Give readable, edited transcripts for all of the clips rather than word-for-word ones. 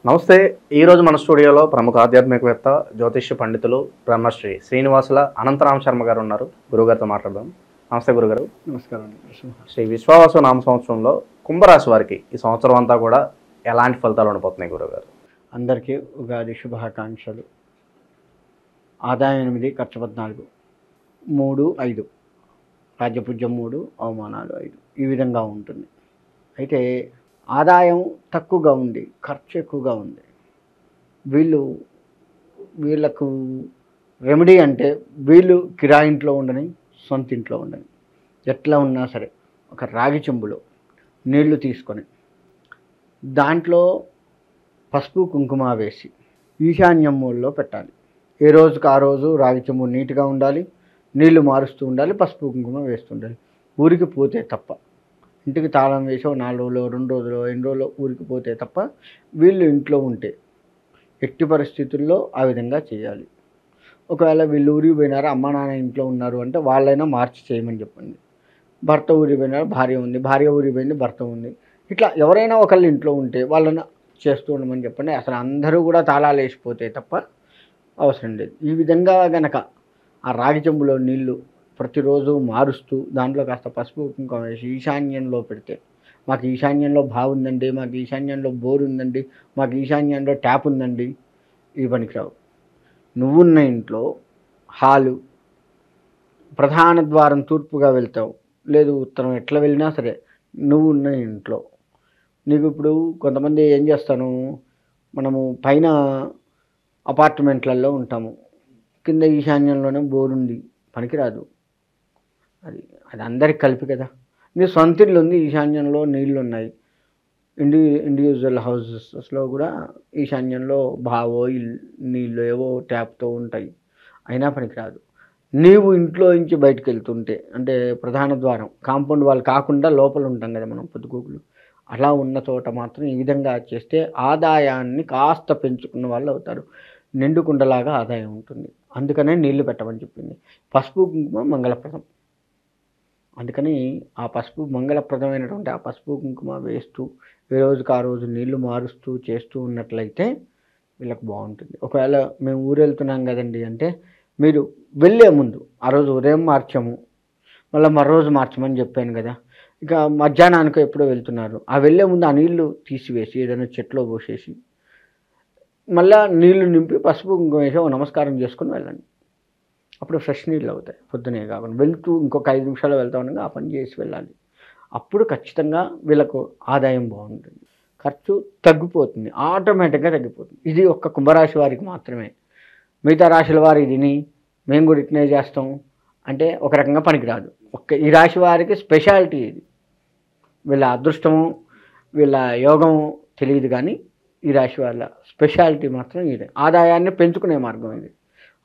నమస్తే. ఈరోజు మన స్టూడియోలో ప్రముఖ ఆధ్యాత్మికవేత్త, జ్యోతిష్య పండితులు, బ్రహ్మశ్రీ శ్రీనివాసుల అనంతరామ శర్మ గారు ఉన్నారు. గురుగారితో మాట్లాడదాం. నమస్తే గురుగారు. నమస్కారం. శ్రీ విశ్వావసు నామ సంవత్సరంలో కుంభరాశి వారికి ఈ సంవత్సరం అంతా కూడా ఎలాంటి ఫలితాలు ఉండబోతున్నాయి గురుగారు? అందరికీ ఉగాది శుభాకాంక్షలు. ఆదాయం 8, ఖర్చు 14, 3, 5, రాజ్యపూజ్యం 3, అవమానాలు 5, ఈ విధంగా ఉంటుంది. అయితే ఆదాయం తక్కువగా ఉంది, ఖర్చు ఎక్కువగా ఉంది. వీళ్ళకు రెమెడీ అంటే వీళ్ళు కిరాయింట్లో ఉండని, సొంత ఇంట్లో ఉండని, ఎట్లా ఉన్నా సరే ఒక రాగి చెంబులో నీళ్లు తీసుకొని దాంట్లో పసుపు కుంకుమ వేసి ఈశాన్యం మూలలో పెట్టాలి. ఏ రోజుకి ఆ రోజు రాగి చెంబు నీట్గా ఉండాలి, నీళ్లు మారుస్తూ ఉండాలి, పసుపు కుంకుమ వేస్తుండాలి. ఊరికి పోతే తప్ప, ఇంటికి తాళం వేసో 4 రోజులు 2 రోజులు 8 రోజులు ఊరికి పోతే తప్ప వీళ్ళు ఇంట్లో ఉంటే ఎట్టి పరిస్థితుల్లో ఆ విధంగా చేయాలి. ఒకవేళ వీళ్ళు ఊరికి పోయినారు, అమ్మ నాన్న ఇంట్లో ఉన్నారు అంటే వాళ్ళైనా మార్చి చేయమని చెప్పండి. భర్త ఊరికి పోయినారు, భార్య ఉంది, భార్య ఊరికి పోయింది, భర్త ఉంది, ఇట్లా ఎవరైనా ఒకళ్ళు ఇంట్లో ఉంటే వాళ్ళని చేస్తూ ఉండమని చెప్పండి. అసలు అందరూ కూడా తాళాలు వేసిపోతే తప్ప అవసరం లేదు. ఈ విధంగా గనక ఆ రాగి చెంబులో నీళ్లు ప్రతిరోజు మారుస్తూ దాంట్లో కాస్త పసుపు కుంకుమ వేసి ఈశాన్యంలో పెడితే, మాకు ఈశాన్యంలో బాగుందండి, మాకు ఈశాన్యంలో బోర్ ఉందండి, మాకు ఈశాన్యంలో ట్యాప్ ఉందండి, ఈ పనికిరావు. నువ్వున్న ఇంట్లో హాలు, ప్రధాన ద్వారం తూర్పుగా వెళ్తావు, లేదు ఉత్తరం, ఎట్లా వెళ్ళినా సరే నువ్వున్న ఇంట్లో నీకు ఇప్పుడు కొంతమంది ఏం చేస్తాను, మనము పైన అపార్ట్మెంట్లలో ఉంటాము, కింద ఈశాన్యంలోనే బోరుంది, పనికిరాదు. అది అందరికి కలిపి కదా. నీ సొంత ఇల్లు ఉంది, ఈశాన్యంలో నీళ్ళు ఉన్నాయి. ఇండివిజువల్ హౌసెస్లో కూడా ఈశాన్యంలో బావో నీళ్ళు ఏవో ట్యాప్తో ఉంటాయి, అయినా పనికిరాదు. నీవు ఇంట్లో నుంచి బయటకు వెళ్తుంటే, అంటే ప్రధాన ద్వారం కాంపౌండ్ వాళ్ళు కాకుండా లోపల ఉంటాం కదా మనం పొద్దుగూకులు, అలా ఉన్న చోట మాత్రం ఈ విధంగా చేస్తే ఆదాయాన్ని కాస్త పెంచుకున్న వాళ్ళు అవుతారు. నిండుకుండలాగా ఆదాయం ఉంటుంది. అందుకనే నీళ్లు పెట్టమని చెప్పింది. పసుపు కుంకుమ మంగళప్రదం, అందుకని ఆ పసుపు మంగళప్రదమైనటువంటి ఆ పసుపు కుంకుమ వేస్తూ ఏ రోజుకి ఆ రోజు నీళ్లు మారుస్తూ చేస్తూ ఉన్నట్లయితే వీళ్ళకి బాగుంటుంది. ఒకవేళ మేము ఊరు వెళ్తున్నాం కదండి అంటే మీరు వెళ్ళే ముందు ఆ రోజు ఉదయం మార్చాము, మళ్ళీ మరో రోజు మార్చమని చెప్పాను కదా, ఇక మధ్యాహ్నానికి ఎప్పుడో వెళ్తున్నారు, ఆ వెళ్ళే ముందు ఆ నీళ్లు తీసివేసి ఏదైనా చెట్లో పోసేసి మళ్ళీ నీళ్లు నింపి పసుపు కుంకుమ వేసి నమస్కారం చేసుకుని వెళ్ళండి. అప్పుడు ఫ్రెష్ నీళ్ళు అవుతాయి. పొద్దునే కాకుండా వెళ్తూ ఇంకొక 5 నిమిషాలు వెళ్తా ఉండగా ఆ పని చేసి వెళ్ళాలి. అప్పుడు ఖచ్చితంగా వీళ్ళకు ఆదాయం బాగుంటుంది, ఖర్చు తగ్గిపోతుంది, ఆటోమేటిక్గా తగ్గిపోతుంది. ఇది ఒక్క కుంభరాశి వారికి మాత్రమే. మిగతా రాశుల వారు ఇది మేము కూడా ఇట్నే చేస్తాం అంటే ఒక రకంగా పనికిరాదు. ఈ రాశి వారికి స్పెషాలిటీ ఇది. వీళ్ళ అదృష్టము, వీళ్ళ యోగము తెలియదు, కానీ ఈ రాశి వాళ్ళ స్పెషాలిటీ మాత్రం ఇదే. ఆదాయాన్ని పెంచుకునే మార్గం ఇది.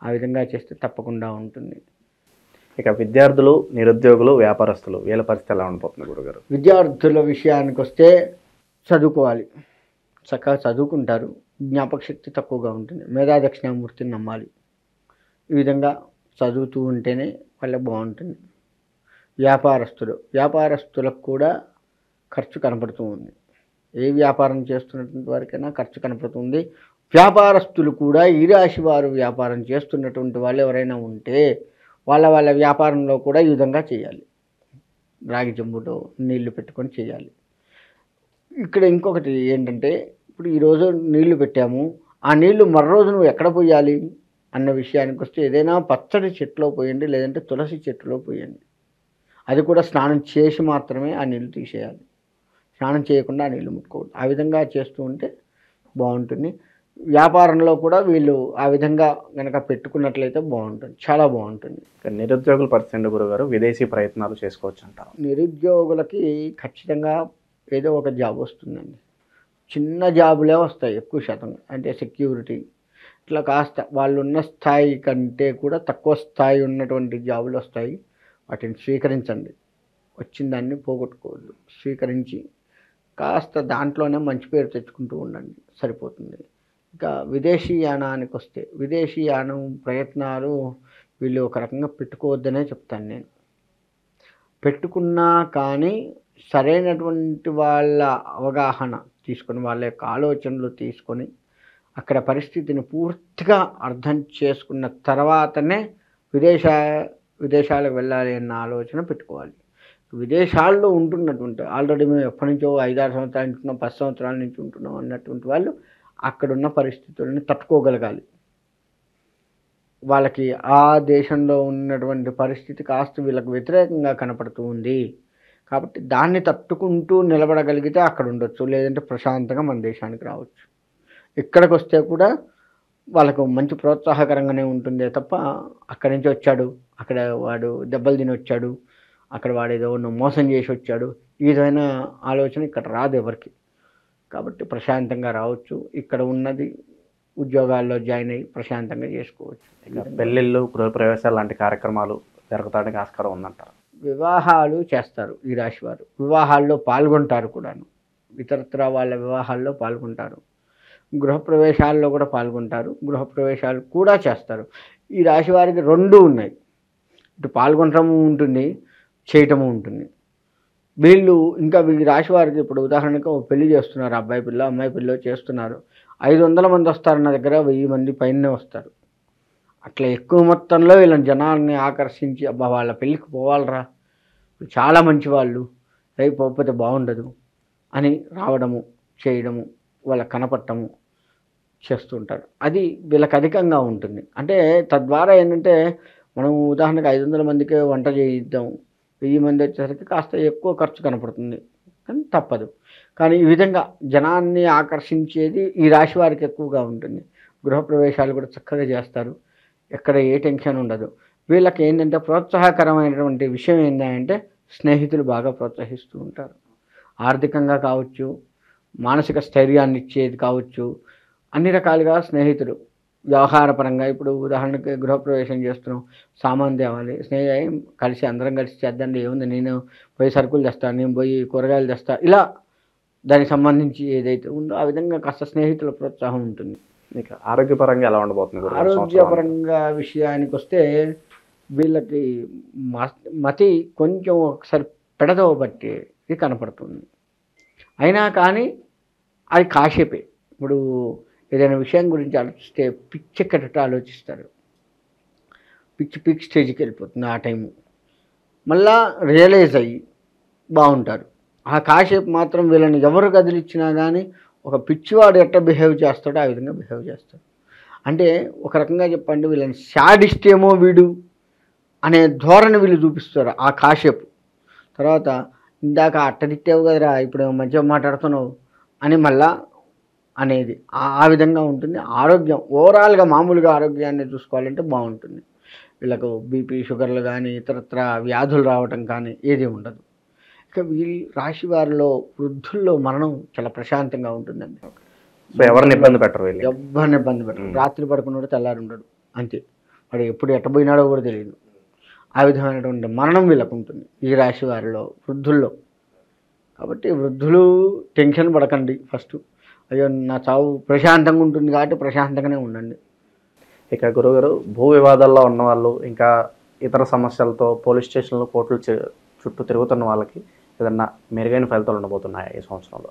ఆ విధంగా చేస్తే తప్పకుండా ఉంటుంది. ఇక విద్యార్థులు, నిరుద్యోగులు, వ్యాపారస్తులు వీళ్ళ పరిస్థితి ఎలా ఉండిపోతుంది గురుగారు? విద్యార్థుల విషయానికి వస్తే చదువుకోవాలి, చక్కగా చదువుకుంటారు, జ్ఞాపక శక్తి తక్కువగా ఉంటుంది, మేధా దక్షిణామూర్తిని నమ్మాలి. ఈ విధంగా చదువుతూ ఉంటేనే వాళ్ళకి బాగుంటుంది. వ్యాపారస్తులకు కూడా ఖర్చు కనపడుతూ ఉంది. ఏ వ్యాపారం చేస్తున్నటువంటి వారికైనా ఖర్చు కనపడుతుంది. వ్యాపారస్తులు కూడా ఈ రాశి వారు వ్యాపారం చేస్తున్నటువంటి వాళ్ళు ఎవరైనా ఉంటే వాళ్ళ వ్యాపారంలో కూడా ఈ విధంగా చేయాలి. రాగి చెంబులో నీళ్లు పెట్టుకొని చేయాలి. ఇక్కడ ఇంకొకటి ఏంటంటే, ఇప్పుడు ఈరోజు నీళ్లు పెట్టాము, ఆ నీళ్లు మరో రోజు నువ్వు ఎక్కడ పోయాలి అన్న విషయానికి వస్తే ఏదైనా పచ్చడి చెట్టులో పోయండి, లేదంటే తులసి చెట్టులో పోయండి. అది కూడా స్నానం చేసి మాత్రమే ఆ నీళ్లు తీసేయాలి. స్నానం చేయకుండా ఆ నీళ్లు ముట్టుకోవద్దు. ఆ విధంగా చేస్తూ ఉంటే బాగుంటుంది. వ్యాపారంలో కూడా వీళ్ళు ఆ విధంగా కనుక పెట్టుకున్నట్లయితే బాగుంటుంది, చాలా బాగుంటుంది. నిరుద్యోగుల పరిస్థితి గురుగారు, విదేశీ ప్రయత్నాలు చేసుకోవచ్చు అంటారు? నిరుద్యోగులకి ఖచ్చితంగా ఏదో ఒక జాబ్ వస్తుందండి. చిన్న జాబులే వస్తాయి ఎక్కువ శాతం, అంటే సెక్యూరిటీ, ఇట్లా కాస్త వాళ్ళు ఉన్న స్థాయి కంటే కూడా తక్కువ స్థాయి ఉన్నటువంటి జాబులు వస్తాయి. వాటిని స్వీకరించండి. వచ్చిన దాన్ని పోగొట్టుకోవద్దు. స్వీకరించి కాస్త దాంట్లోనే మంచి పేరు తెచ్చుకుంటూ ఉండండి, సరిపోతుంది. ఇక విదేశీయానానికి వస్తే, విదేశీయానం ప్రయత్నాలు వీళ్ళు ఒక రకంగా పెట్టుకోవద్దనే చెప్తాను నేను. పెట్టుకున్నా కానీ సరైనటువంటి వాళ్ళ అవగాహన తీసుకొని వాళ్ళ యొక్క ఆలోచనలు తీసుకొని అక్కడ పరిస్థితిని పూర్తిగా అర్థం చేసుకున్న తర్వాతనే విదేశాలకు వెళ్ళాలి అన్న ఆలోచన పెట్టుకోవాలి. విదేశాల్లో ఉంటున్నటువంటి ఆల్రెడీ మేము ఎప్పటి నుంచో 5-6 సంవత్సరాల నుంచి ఉంటున్నాం, 10 సంవత్సరాల నుంచి ఉంటున్నాం అన్నటువంటి వాళ్ళు అక్కడున్న పరిస్థితులను తట్టుకోగలగాలి. వాళ్ళకి ఆ దేశంలో ఉన్నటువంటి పరిస్థితి కాస్త వీళ్ళకి వ్యతిరేకంగా కనపడుతూ ఉంది కాబట్టి దాన్ని తట్టుకుంటూ నిలబడగలిగితే అక్కడ ఉండొచ్చు, లేదంటే ప్రశాంతంగా మన దేశానికి రావచ్చు. ఇక్కడికి వస్తే కూడా వాళ్ళకు మంచి ప్రోత్సాహకరంగానే ఉంటుందే తప్ప అక్కడి నుంచి వచ్చాడు, అక్కడ వాడు దెబ్బలు తిని వచ్చాడు, అక్కడ వాడు ఏదో మోసం చేసి వచ్చాడు, ఈ విధమైన ఆలోచన ఇక్కడ రాదు ఎవరికి. కాబట్టి ప్రశాంతంగా రావచ్చు, ఇక్కడ ఉన్నది ఉద్యోగాల్లో జాయిన్ అయ్యి ప్రశాంతంగా చేసుకోవచ్చు. పెళ్ళిళ్ళు, గృహప్రవేశాలు లాంటి కార్యక్రమాలు జరగడానికి ఆస్కారం ఉందంటారు. వివాహాలు చేస్తారు ఈ రాశి వారు, వివాహాల్లో పాల్గొంటారు కూడాను, ఇతరత్ర వాళ్ళ వివాహాల్లో పాల్గొంటారు, గృహప్రవేశాల్లో కూడా పాల్గొంటారు, గృహప్రవేశాలు కూడా చేస్తారు. ఈ రాశి వారికి రెండూ ఉన్నాయి, ఇటు పాల్గొనటము ఉంటుంది, చేయటము ఉంటుంది. వీళ్ళు ఇంకా ఈ రాశి వారికి ఇప్పుడు ఉదాహరణకు పెళ్లి చేస్తున్నారు, అబ్బాయి పిల్ల అమ్మాయి పిల్ల చేస్తున్నారు, 500 మంది వస్తారు, నా దగ్గర 1000 మంది పైనే వస్తారు. అట్లా ఎక్కువ మొత్తంలో వీళ్ళని జనాల్ని ఆకర్షించి అబ్బా వాళ్ళ పెళ్ళికి పోవాలరా, చాలా మంచి వాళ్ళు, రేపు పోకపోతే బాగుండదు అని రావడము, చేయడము, వాళ్ళకి కనపడటము చేస్తుంటారు. అది వీళ్ళకి అధికంగా ఉంటుంది. అంటే తద్వారా ఏంటంటే మనం ఉదాహరణకు 500 మందికే వంట చేయిద్దాం, 1000 మంది వచ్చేసరికి కాస్త ఎక్కువ ఖర్చు కనపడుతుంది, కానీ తప్పదు. కానీ ఈ విధంగా జనాన్ని ఆకర్షించేది ఈ రాశి వారికి ఎక్కువగా ఉంటుంది. గృహప్రవేశాలు కూడా చక్కగా చేస్తారు, ఎక్కడ ఏ టెన్షన్ ఉండదు. వీళ్ళకి ఏంటంటే ప్రోత్సాహకరమైనటువంటి విషయం ఏంటంటే స్నేహితులు బాగా ప్రోత్సహిస్తూ ఉంటారు, ఆర్థికంగా కావచ్చు, మానసిక స్థైర్యాన్ని ఇచ్చేది కావచ్చు, అన్ని రకాలుగా స్నేహితులు. వ్యవహారపరంగా ఇప్పుడు ఉదాహరణకి గృహప్రవేశం చేస్తున్నాం, సామాన్ తేవాలి, కలిసి అందరం కలిసి చేద్దాం, ఏముంది నేను పోయి సరుకులు తెస్తాను, నేను పోయి కూరగాయలు తెస్తా, ఇలా దానికి సంబంధించి ఏదైతే ఉందో ఆ విధంగా కాస్త స్నేహితుల ప్రోత్సాహం ఉంటుంది. ఇక ఆరోగ్యపరంగా ఎలా ఉండబోతుంది? ఆరోగ్యపరంగా విషయానికి వస్తే వీళ్ళకి మతి కొంచెం ఒకసారి పెడదవ బట్టి కనపడుతుంది. అయినా కానీ అది కాసేపే. ఇప్పుడు ఏదైనా విషయం గురించి ఆలోచిస్తే పిచ్చెక్కట ఆలోచిస్తారు, పీక్ స్టేజ్కి వెళ్ళిపోతుంది ఆ టైము. మళ్ళా రియలైజ్ అయ్యి బాగుంటారు. ఆ కాసేపు మాత్రం వీళ్ళని ఎవరు కదిలిచ్చినా కానీ ఒక పిచ్చివాడు ఎట్లా బిహేవ్ చేస్తాడో ఆ విధంగా బిహేవ్ చేస్తాడు. అంటే ఒక రకంగా చెప్పండి, వీళ్ళని శాడిస్ట్ ఏమో వీడు అనే ధోరణి వీళ్ళు చూపిస్తారు ఆ కాసేపు. తర్వాత ఇందాక అట్ట తిట్టావు కదరా, ఇప్పుడు మంచిగా మాట్లాడుతున్నావు అని మళ్ళా అనేది ఆ విధంగా ఉంటుంది. ఆరోగ్యం ఓవరాల్గా మామూలుగా ఆరోగ్యాన్ని చూసుకోవాలంటే బాగుంటుంది. వీళ్ళకు బీపీ, షుగర్లు కానీ ఇతరత్ర వ్యాధులు రావటం కానీ ఏది ఉండదు. ఇక వీళ్ళు రాశి వారిలో వృద్ధుల్లో మరణం చాలా ప్రశాంతంగా ఉంటుందండి. ఎవరిని ఇబ్బంది పెట్టరు, ఎవరిని ఇబ్బంది పెట్టరు. రాత్రి పడుకున్నాడు తెల్లారి ఉండడు, అంతే. వాడు ఎప్పుడు ఎట్టబోయినాడో కూడా తెలియదు. ఆ విధమైనటువంటి మరణం వీళ్ళకు ఉంటుంది ఈ రాశి వారిలో, వృద్ధుల్లో. కాబట్టి వృద్ధులు టెన్షన్ పడకండి. ఫస్ట్ అయ్యో నా చావు ప్రశాంతంగా ఉంటుంది కాబట్టి ప్రశాంతంగానే ఉండండి. ఇక గురుగారు, భూ వివాదాల్లో ఉన్నవాళ్ళు, ఇంకా ఇతర సమస్యలతో పోలీస్ స్టేషన్లు, కోర్టులు చుట్టూ తిరుగుతున్న వాళ్ళకి ఏదన్నా మెరుగైన ఫలితాలు ఉండబోతున్నాయా ఈ సంవత్సరంలో?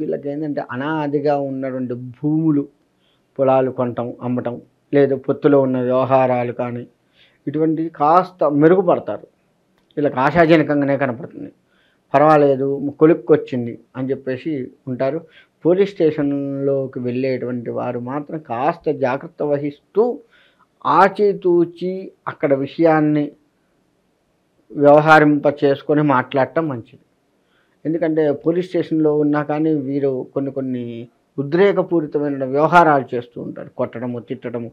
వీళ్ళకి ఏంటంటే అనాదిగా ఉన్నటువంటి భూములు, పొలాలు కొనటం, అమ్మటం, లేదా పొత్తులో ఉన్న వ్యవహారాలు కానీ ఇటువంటివి కాస్త మెరుగుపడతారు. వీళ్ళకి ఆశాజనకంగానే కనపడుతుంది. పర్వాలేదు, కొలుక్కొచ్చింది అని చెప్పేసి ఉంటారు. పోలీస్ స్టేషన్లోకి వెళ్ళేటువంటి వారు మాత్రం కాస్త జాగ్రత్త వహిస్తూ ఆచితూచి అక్కడ విషయాన్ని వ్యవహరింప చేసుకొని మాట్లాడటం మంచిది. ఎందుకంటే పోలీస్ స్టేషన్లో ఉన్నా కానీ వీరు కొన్ని ఉద్రేకపూరితమైన వ్యవహారాలు చేస్తూ ఉంటారు, కొట్టడము, తిట్టడము,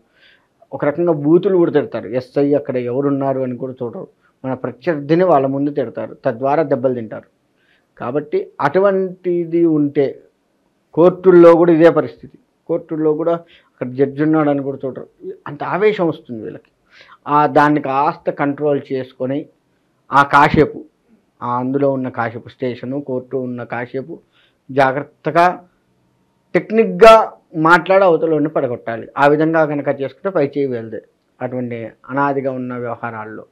ఒక రకంగా బూతులు కూడా తిడతారు. ఎస్ఐ అక్కడ ఎవరున్నారు అని కూడా చూడరు, మన ప్రత్యర్థిని వాళ్ళ ముందు తిడతారు, తద్వారా దెబ్బలు తింటారు. కాబట్టి అటువంటిది ఉంటే కోర్టుల్లో కూడా ఇదే పరిస్థితి. కోర్టుల్లో కూడా అక్కడ జడ్జి ఉన్నాడని కూడా చూడరు, అంత ఆవేశం వస్తుంది వీళ్ళకి. దాన్ని కాస్త కంట్రోల్ చేసుకొని ఆ కాసేపు, అందులో ఉన్న కాసేపు, స్టేషను కోర్టు ఉన్న కాసేపు జాగ్రత్తగా టెక్నిక్గా మాట్లాడి అవతలని పడగొట్టాలి. ఆ విధంగా కనుక చేసుకుంటే పై చేయి వెళ్తే అటువంటి అనాదిగా ఉన్న వ్యవహారాల్లో.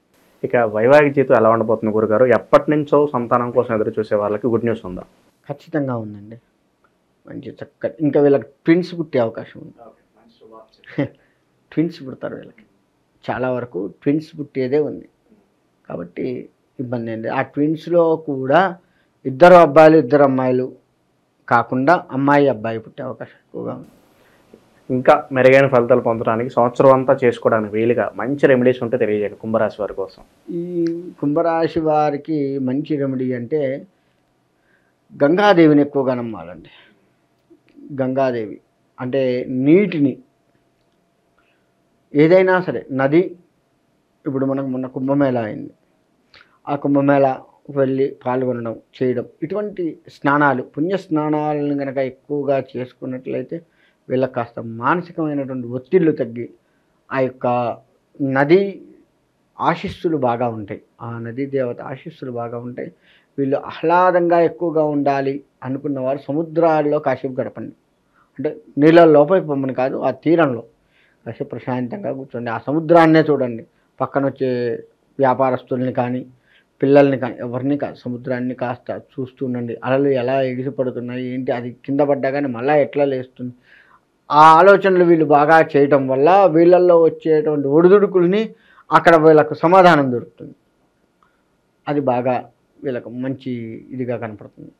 ఇక వైవాహిక జీవితం ఎలా ఉండబోతుంది గురుగారు? ఎప్పటి నుంచో సంతానం కోసం ఎదురు చూసే వాళ్ళకి గుడ్ న్యూస్ ఉందా? ఖచ్చితంగా ఉందండి. మంచి చక్కటి, ఇంకా వీళ్ళకి ట్విన్స్ పుట్టే అవకాశం ఉంది. ట్విన్స్ పుడతారు వీళ్ళకి, చాలా వరకు ట్విన్స్ పుట్టేదే ఉంది. కాబట్టి ఇబ్బంది ఏంటి, ఆ ట్విన్స్లో కూడా 2 అబ్బాయిలు 2 అమ్మాయిలు కాకుండా అమ్మాయి అబ్బాయి పుట్టే అవకాశం ఎక్కువగా ఉంది. ఇంకా మెరుగైన ఫలితాలు పొందడానికి సంవత్సరం అంతా చేసుకోవడానికి వీలుగా మంచి రెమెడీస్ ఉంటే తెలియజేయండి కుంభరాశి వారి కోసం. ఈ కుంభరాశి వారికి మంచి రెమెడీ అంటే గంగాదేవిని ఎక్కువగా నమ్మాలండి. గంగాదేవి అంటే నీటిని, ఏదైనా సరే నది, ఇప్పుడు మనకు మొన్న కుంభమేళ అయింది, ఆ కుంభమేళ వెళ్ళి పాల్గొనడం చేయడం, ఇటువంటి స్నానాలు పుణ్య స్నానాలను కనుక ఎక్కువగా చేసుకున్నట్లయితే వీళ్ళకి కాస్త మానసికమైనటువంటి ఒత్తిళ్లు తగ్గి ఆ యొక్క నది ఆశీస్సులు బాగా ఉంటాయి, ఆ నదీ దేవత ఆశీస్సులు బాగా ఉంటాయి. వీళ్ళు ఆహ్లాదంగా ఎక్కువగా ఉండాలి అనుకున్న వారు సముద్రాల్లో కాసేపు గడపండి. అంటే నీళ్ళ లోపలికి పొమ్మని కాదు, ఆ తీరంలో కాసేపు ప్రశాంతంగా కూర్చోండి, ఆ సముద్రాన్నే చూడండి. పక్కన వచ్చే వ్యాపారస్తుల్ని కానీ పిల్లల్ని కానీ ఎవరిని కాదు, సముద్రాన్ని కాస్త చూస్తూ ఉండండి. అలలు ఎలా ఎగిసిపడుతున్నాయి ఏంటి, అది కింద పడ్డా కానీ మళ్ళీ ఎట్లా లేస్తుంది, ఆ ఆలోచనలు వీళ్ళు బాగా చేయటం వల్ల వీళ్ళల్లో వచ్చేటువంటి ఒడిదుడుకుల్ని అక్కడ వీళ్ళకు సమాధానం దొరుకుతుంది. అది బాగా వీళ్ళకు మంచి ఇదిగా కనపడుతుంది.